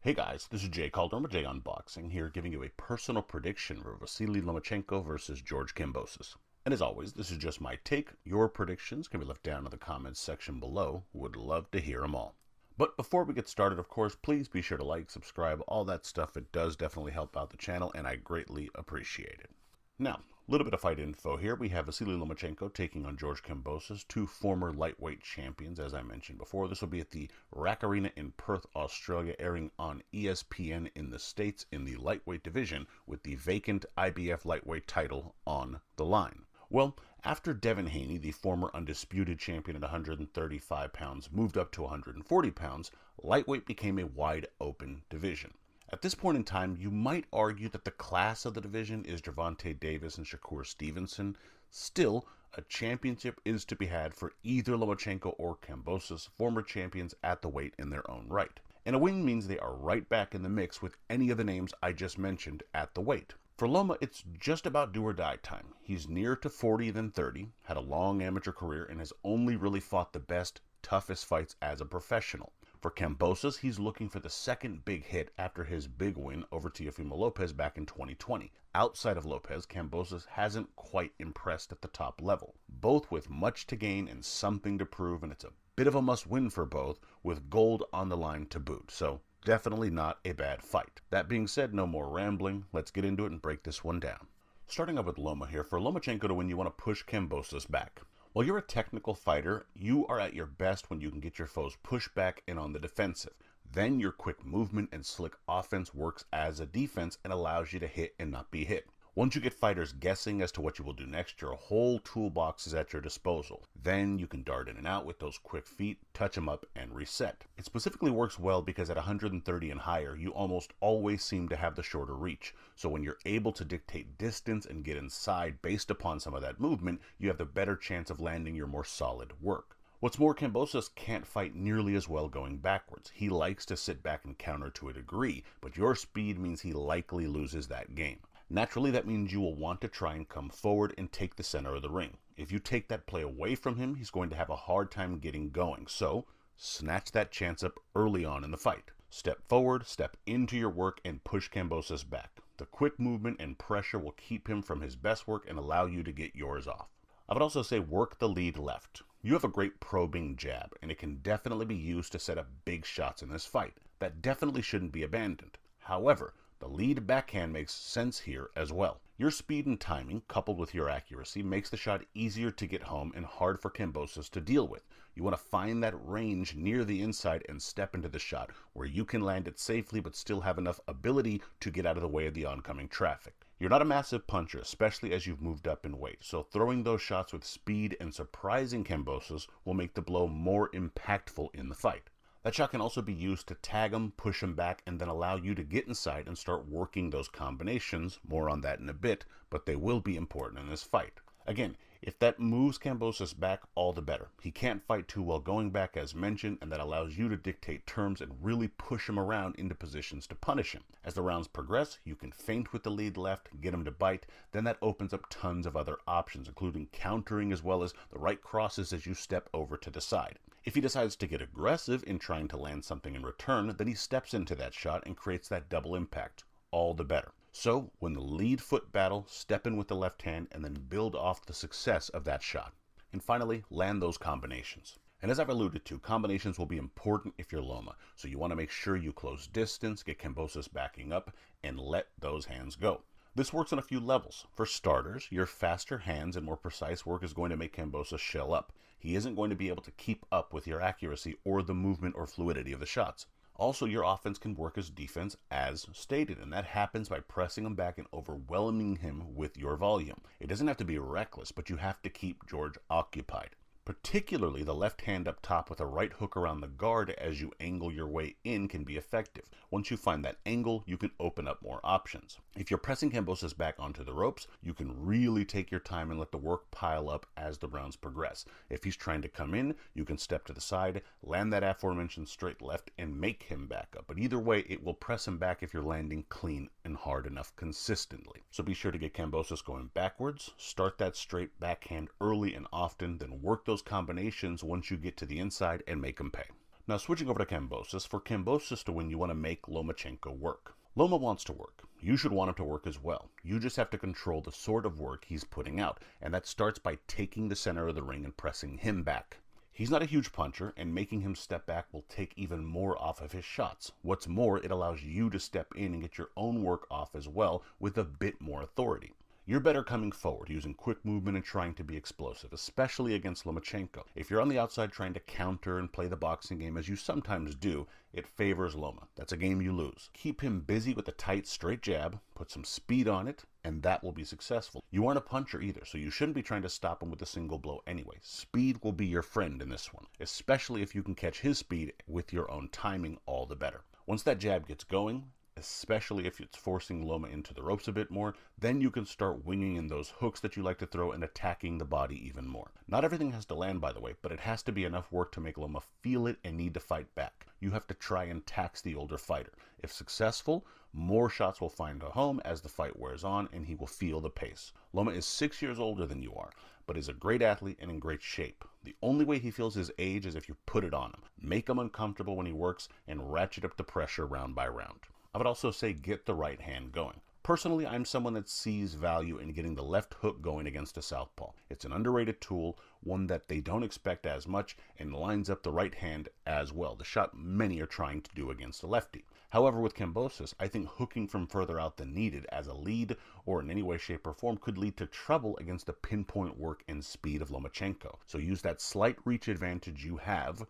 Hey guys, this is Jay Calderon with JAYONBOXING here giving you a personal prediction for Vasyl Lomachenko versus George Kambosos. And as always, this is just my take. Your predictions can be left down in the comments section below. Would love to hear them all. But before we get started, of course, please be sure to like, subscribe, all that stuff. It does definitely help out the channel and I greatly appreciate it. Now, a little bit of fight info here. We have Vasyl Lomachenko taking on George Kambosos, two former lightweight champions, as I mentioned before. This will be at the RAC Arena in Perth, Australia, airing on ESPN in the States in the lightweight division with the vacant IBF lightweight title on the line. Well, after Devin Haney, the former undisputed champion at 135 pounds, moved up to 140 pounds, lightweight became a wide open division. At this point in time, you might argue that the class of the division is Gervonta Davis and Shakur Stevenson. Still, a championship is to be had for either Lomachenko or Kambosos, former champions at the weight in their own right. And a win means they are right back in the mix with any of the names I just mentioned at the weight. For Loma, it's just about do or die time. He's nearer to 40 than 30, had a long amateur career, and has only really fought the best, toughest fights as a professional. For Kambosos, he's looking for the second big hit after his big win over Teofimo Lopez back in 2020. Outside of Lopez, Kambosos hasn't quite impressed at the top level. Both with much to gain and something to prove, and it's a bit of a must-win for both, with gold on the line to boot. So definitely not a bad fight. That being said, no more rambling. Let's get into it and break this one down. Starting up with Loma here. For Lomachenko to win, you want to push Kambosos back. While you're a technical fighter, you are at your best when you can get your foes pushed back and on the defensive. Then your quick movement and slick offense works as a defense and allows you to hit and not be hit. Once you get fighters guessing as to what you will do next, your whole toolbox is at your disposal. Then you can dart in and out with those quick feet, touch them up, and reset. It specifically works well because at 130 and higher, you almost always seem to have the shorter reach. So when you're able to dictate distance and get inside based upon some of that movement, you have the better chance of landing your more solid work. What's more, Kambosos can't fight nearly as well going backwards. He likes to sit back and counter to a degree, but your speed means he likely loses that game. Naturally, that means you will want to try and come forward and take the center of the ring. If you take that play away from him, he's going to have a hard time getting going. So, snatch that chance up early on in the fight. Step forward, step into your work, and push Kambosos back. The quick movement and pressure will keep him from his best work and allow you to get yours off. I would also say work the lead left. You have a great probing jab, and it can definitely be used to set up big shots in this fight. That definitely shouldn't be abandoned. However, the lead backhand makes sense here as well. Your speed and timing, coupled with your accuracy, makes the shot easier to get home and hard for Kambosos to deal with. You want to find that range near the inside and step into the shot where you can land it safely but still have enough ability to get out of the way of the oncoming traffic. You're not a massive puncher, especially as you've moved up in weight, so throwing those shots with speed and surprising Kambosos will make the blow more impactful in the fight. That shot can also be used to tag him, push him back, and then allow you to get inside and start working those combinations. More on that in a bit, but they will be important in this fight. Again, if that moves Kambosos back, all the better. He can't fight too well going back as mentioned, and that allows you to dictate terms and really push him around into positions to punish him. As the rounds progress, you can feint with the lead left, get him to bite, then that opens up tons of other options, including countering as well as the right crosses as you step over to the side. If he decides to get aggressive in trying to land something in return, then he steps into that shot and creates that double impact. All the better. So, when the lead foot battle, step in with the left hand and then build off the success of that shot. And finally, land those combinations. And as I've alluded to, combinations will be important if you're Loma, so you want to make sure you close distance, get Kambosos backing up, and let those hands go. This works on a few levels. For starters, your faster hands and more precise work is going to make Kambosos shell up. He isn't going to be able to keep up with your accuracy or the movement or fluidity of the shots. Also, your offense can work as defense as stated, and that happens by pressing him back and overwhelming him with your volume. It doesn't have to be reckless, but you have to keep George occupied. Particularly the left hand up top with a right hook around the guard as you angle your way in can be effective. Once you find that angle, you can open up more options. If you're pressing Kambosos back onto the ropes, you can really take your time and let the work pile up as the rounds progress. If he's trying to come in, you can step to the side, land that aforementioned straight left, and make him back up. But either way, it will press him back if you're landing clean and hard enough consistently. So be sure to get Kambosos going backwards, start that straight backhand early and often, then work those combinations once you get to the inside and make them pay. Now switching over to Kambosos, for Kambosos to win you want to make Lomachenko work. Loma wants to work. You should want him to work as well. You just have to control the sort of work he's putting out, and that starts by taking the center of the ring and pressing him back. He's not a huge puncher, and making him step back will take even more off of his shots. What's more, it allows you to step in and get your own work off as well with a bit more authority. You're better coming forward, using quick movement and trying to be explosive, especially against Lomachenko. If you're on the outside trying to counter and play the boxing game, as you sometimes do, it favors Loma. That's a game you lose. Keep him busy with a tight, straight jab, put some speed on it, and that will be successful. You aren't a puncher either, so you shouldn't be trying to stop him with a single blow anyway. Speed will be your friend in this one, especially if you can catch his speed with your own timing, all the better. Once that jab gets going, especially if it's forcing Loma into the ropes a bit more, then you can start winging in those hooks that you like to throw and attacking the body even more. Not everything has to land, by the way, but it has to be enough work to make Loma feel it and need to fight back. You have to try and tax the older fighter. If successful, more shots will find a home as the fight wears on and he will feel the pace. Loma is 6 years older than you are, but is a great athlete and in great shape. The only way he feels his age is if you put it on him. Make him uncomfortable when he works and ratchet up the pressure round by round. I would also say get the right hand going. Personally, I'm someone that sees value in getting the left hook going against a southpaw. It's an underrated tool, one that they don't expect as much, and lines up the right hand as well, the shot many are trying to do against a lefty. However, with Kambosos, I think hooking from further out than needed as a lead or in any way, shape, or form could lead to trouble against the pinpoint work and speed of Lomachenko. So use that slight reach advantage you have,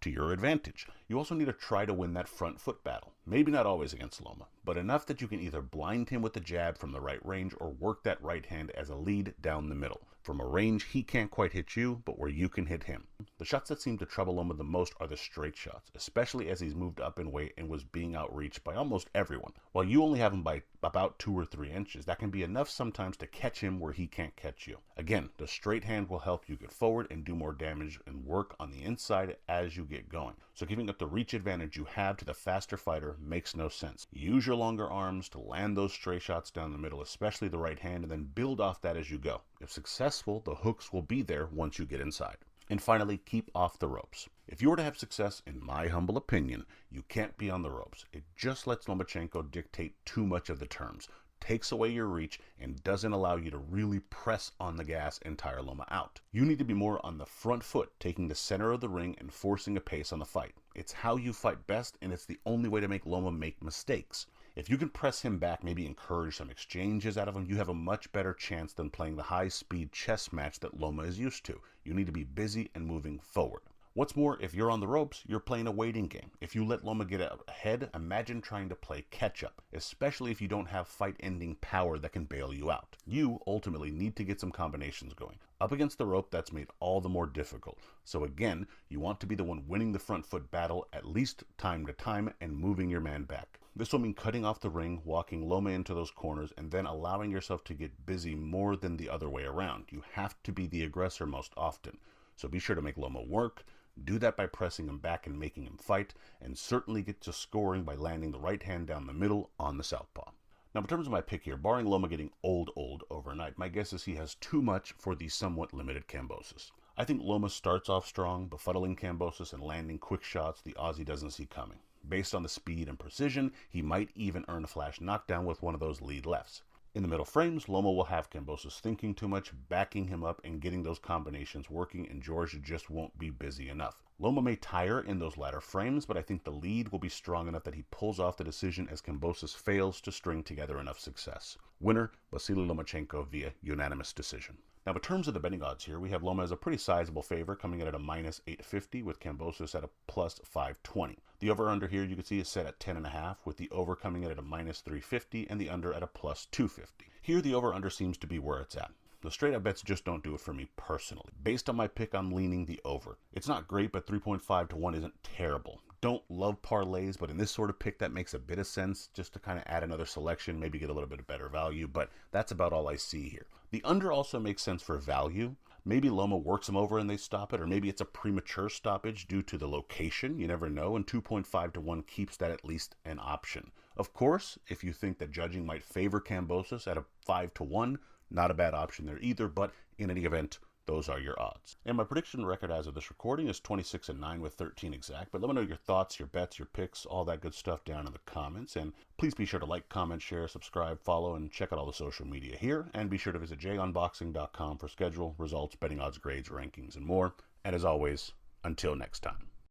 to your advantage. You also need to try to win that front foot battle. Maybe not always against Loma, but enough that you can either blind him with the jab from the right range or work that right hand as a lead down the middle. From a range he can't quite hit you, but where you can hit him. The shots that seem to trouble Loma the most are the straight shots, especially as he's moved up in weight and was being outreached by almost everyone. While you only have him by about 2 or 3 inches, that can be enough sometimes to catch him where he can't catch you. Again, the straight hand will help you get forward and do more damage and work on the inside as you get going. So giving up the reach advantage you have to the faster fighter makes no sense. Use your longer arms to land those stray shots down the middle, especially the right hand, and then build off that as you go. If successful, the hooks will be there once you get inside. And finally, keep off the ropes. If you were to have success, in my humble opinion, you can't be on the ropes. It just lets Lomachenko dictate too much of the terms, takes away your reach, and doesn't allow you to really press on the gas and tire Loma out. You need to be more on the front foot, taking the center of the ring and forcing a pace on the fight. It's how you fight best, and it's the only way to make Loma make mistakes. If you can press him back, maybe encourage some exchanges out of him, you have a much better chance than playing the high-speed chess match that Loma is used to. You need to be busy and moving forward. What's more, if you're on the ropes, you're playing a waiting game. If you let Loma get out ahead, imagine trying to play catch-up, especially if you don't have fight-ending power that can bail you out. You ultimately need to get some combinations going. Up against the rope, that's made all the more difficult. So again, you want to be the one winning the front foot battle, at least time to time, and moving your man back. This will mean cutting off the ring, walking Loma into those corners, and then allowing yourself to get busy more than the other way around. You have to be the aggressor most often. So be sure to make Loma work. Do that by pressing him back and making him fight, and certainly get to scoring by landing the right hand down the middle on the southpaw. Now, in terms of my pick here, barring Loma getting old overnight, my guess is he has too much for the somewhat limited Kambosos. I think Loma starts off strong, befuddling Kambosos and landing quick shots the Aussie doesn't see coming. Based on the speed and precision, he might even earn a flash knockdown with one of those lead lefts. In the middle frames, Loma will have Kambosos thinking too much, backing him up and getting those combinations working, and George just won't be busy enough. Loma may tire in those latter frames, but I think the lead will be strong enough that he pulls off the decision as Kambosos fails to string together enough success. Winner, Vasyl Lomachenko via unanimous decision. Now, in terms of the betting odds here, we have Loma as a pretty sizable favor, coming in at a minus 850, with Kambosos at a plus 520. The over-under here, you can see, is set at 10.5, with the over coming in at a minus 350 and the under at a plus 250. Here, the over-under seems to be where it's at. The straight-up bets just don't do it for me personally. Based on my pick, I'm leaning the over. It's not great, but 3.5 to 1 isn't terrible. Don't love parlays, but in this sort of pick, that makes a bit of sense, just to kind of add another selection, maybe get a little bit of better value, but that's about all I see here. The under also makes sense for value. Maybe Loma works him over and they stop it, or maybe it's a premature stoppage due to the location. You never know, and 2.5 to 1 keeps that at least an option. Of course, if you think that judging might favor Kambosos at a 5 to 1, not a bad option there either, but in any event, those are your odds. And my prediction record as of this recording is 26-9 with 13 exact. But let me know your thoughts, your bets, your picks, all that good stuff down in the comments. And please be sure to like, comment, share, subscribe, follow, and check out all the social media here. And be sure to visit JAYONBOXING.com for schedule, results, betting odds, grades, rankings, and more. And as always, until next time.